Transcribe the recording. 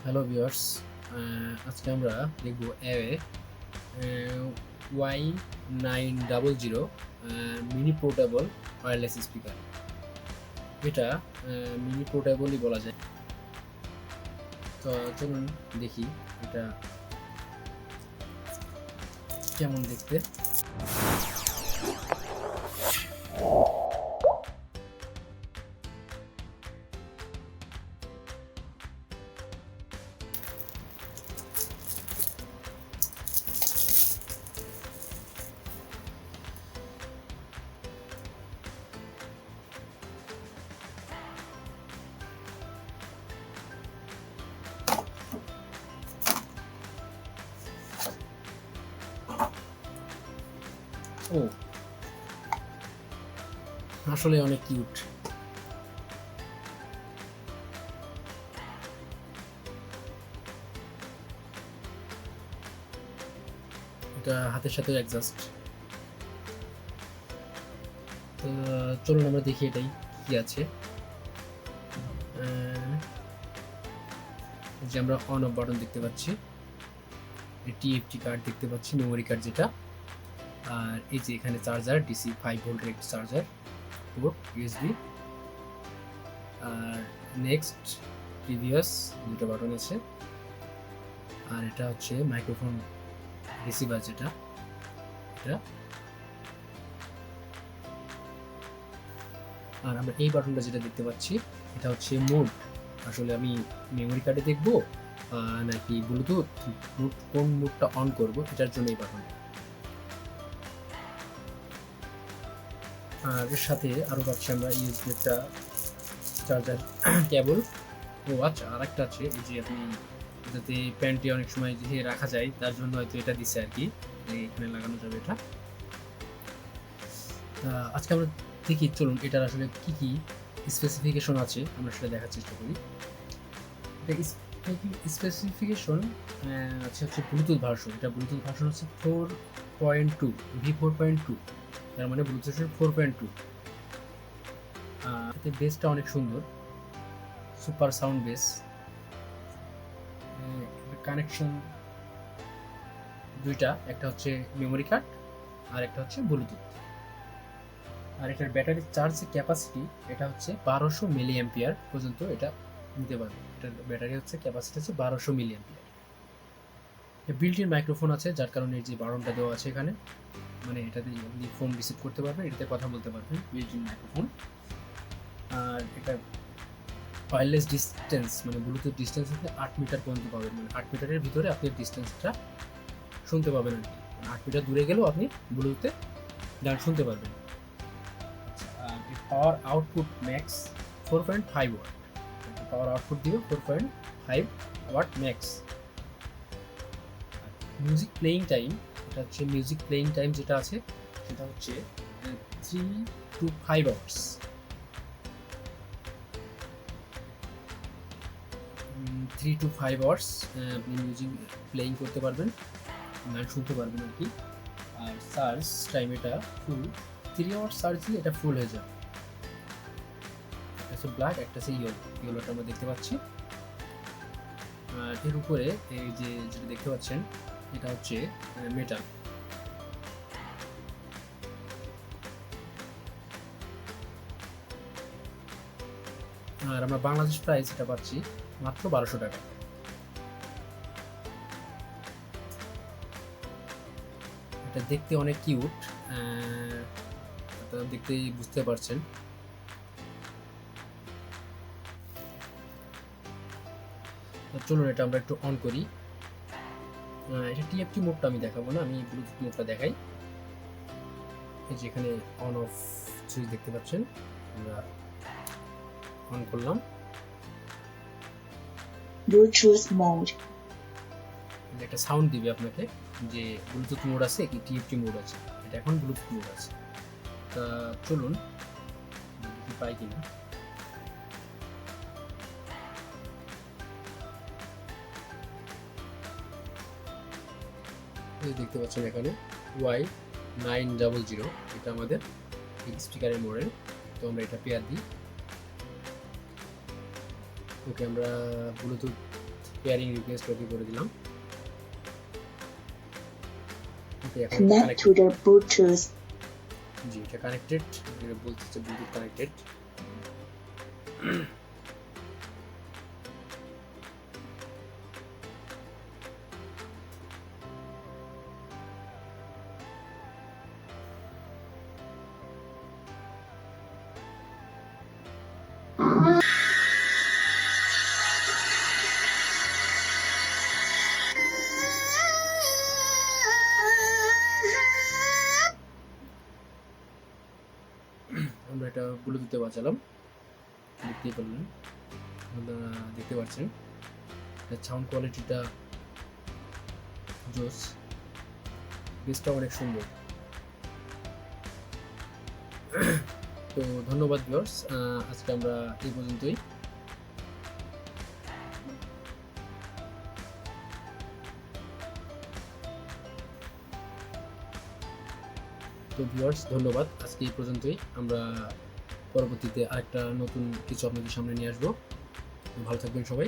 Hello viewers, আজকে আমরা দেখব Awei Y 900 mini portable wireless speaker. এটা মিনি পোর্টেবলই বলা যায়। তো চলুন দেখি এটা কেমন দেখতে। ও, আসলে অনেক কিউট। এটা হাতের সাথে অ্যাডজাস্ট। তো চলুন আমরা দেখি এটাই কি আছে। যে আমরা অন অফ বাটন দেখতে পাচ্ছি, টিএফটি কার্ড দেখতে পাচ্ছি, মেমোরি কার্ড যেটা, আর এই যে এখানে চার্জার, ডিসি 5 ভোল্টের একটি চার্জার পোর্ট, ইউএসবি। আর নেক্সট, প্রিভিয়াস দুটো বাটন আছে। আর এটা হচ্ছে মাইক্রোফোন রিসিভার যেটা, এটা। আর আমরা এই বাটনটা যেটা দেখতে পাচ্ছি, এটা হচ্ছে মোড। আসলে আমি মেমোরি কার্ডে দেখবো নাকি ব্লুটুথ, কোন মোডটা অন করব, এটার জন্য এই বাটন। আর এর সাথে আরও পাচ্ছি আমরা ইউএসবি একটা চার্জার কেবল। ও আচ্ছা, আর একটা আছে, এই যে আপনি যাতে প্যান্টে অনেক সময় যে রাখা যায় তার জন্য হয়তো এটা দিছে আর কি, এখানে লাগানো যাবে এটা। আজকে আমরা দেখি, চলুন এটার আসলে কি কি স্পেসিফিকেশন আছে আমরা সেটা দেখার চেষ্টা করি। এটা স্পেসিফিকেশন হচ্ছে ব্লুটুথ ভার্সন। এটা ব্লুটুথ ভার্সন হচ্ছে 4.2, V4.2, তার মানে ব্লুটুথের 4.2। এতে বেসটা অনেক সুন্দর, সুপার সাউন্ড বেস। কানেকশন দুইটা, একটা হচ্ছে মেমোরি কার্ড আর একটা হচ্ছে ব্লুটুথ। আর এটার ব্যাটারি চার্জ ক্যাপাসিটি এটা হচ্ছে 1200 মিলি অ্যাম্পিয়ার পর্যন্ত এটা নিতে পারবে। এটার ব্যাটারি হচ্ছে ক্যাপাসিটি হচ্ছে 1200 milli ampere. Built in microphone আছে, যার কারণে যে বাটনটা দেওয়া আছে এখানে, মানে এটাতে আপনি ফোন রিসিভ করতে পারবেন, এটাতে কথা বলতে পারবেন, বিল্ট ইন মাইক্রোফোন। আর এটা ওয়্যারলেস ডিস্টেন্স, মানে ব্লুটুথ ডিস্টেন্স হচ্ছে 8 মিটার পর্যন্ত পাবেন, মানে 8 মিটারের ভিতরে আপনি ডিস্টেন্সটা শুনতে পাবেন আর কি। 8 মিটার দূরে গেলেও আপনি ব্লুটুথে গান শুনতে পারবেন। আর power output max 4.5 watt, power output দিবে 4.5 watt max. Music playing time, এটা হচ্ছে মিউজিক প্লেয়িং টাইম যেটা আছে সেটা হচ্ছে 3 to 5 আওয়ার্স। 3 to 5 আওয়ার্স আপনি মিউজিক প্লেয়িং করতে পারবেন, গান শুনতে পারবেন আর কি। আর চার্জ টাইম এটা ফুল, 3 আওয়ার্স চার্জ দিয়ে এটা ফুল হয়ে যাবে। একটা হচ্ছে ব্ল্যাক, একটা হচ্ছে ইয়েলোটা আমরা দেখতে পাচ্ছি। আর এর উপরে এই যে যেটা দেখতে পাচ্ছেন এটা হচ্ছে মেটাল। আর আমরা বাংলাদেশ প্রাইস এটা পাচ্ছি মাত্র 1200 টাকা। এটা দেখতে অনেক কিউট, আপনারা দেখতেই বুঝতে পারছেন। চলুন এটা আমরা একটু অন করি। এটা টিএফটি মোডটা আমি দেখাবো না, আমি ব্লুটুথ মোডটা দেখাই। এই যে এখানে অন অফ সুইচ দেখতে পাচ্ছেন, আমরা অন করলাম। Bluetooth mode. একটা সাউন্ড দিবে আপনাকে যে ব্লুটুথ মোড আছে কি টিএফটি মোড আছে। এটা এখন ব্লুটুথ মোড আছে। তা চলুন পাই কিনা। দেখতে পাচ্ছেন এখানে Y900, এটা আমাদের স্পিকারের মডেল। তো আমরা এটা পেয়ার দিই। ওকে, আমরা ব্লুটুথ পেয়ারিং রিকোয়েস্ট ওকে করে দিলাম। ওকে, এখন Connect to the Bluetooth. জি এটা কানেক্টেড, এটা বলতেছে ব্লুটুথ কানেক্টেড। আমরা এটা ব্লুটুথে বাজালাম, দেখতেই পারলেন, আপনারা দেখতে পাচ্ছেন এর সাউন্ড কোয়ালিটিটা জোস, বেসটা অনেক সুন্দর। তো ধন্যবাদ ভিউয়ার্স, আজকে আমরা এই পর্যন্তই। তো ভিউয়ার্স ধন্যবাদ, আজকে এই পর্যন্তই। আমরা পরবর্তীতে আরেকটা নতুন কিছু আপনাদের সামনে নিয়ে আসবো। ভালো থাকবেন সবাই।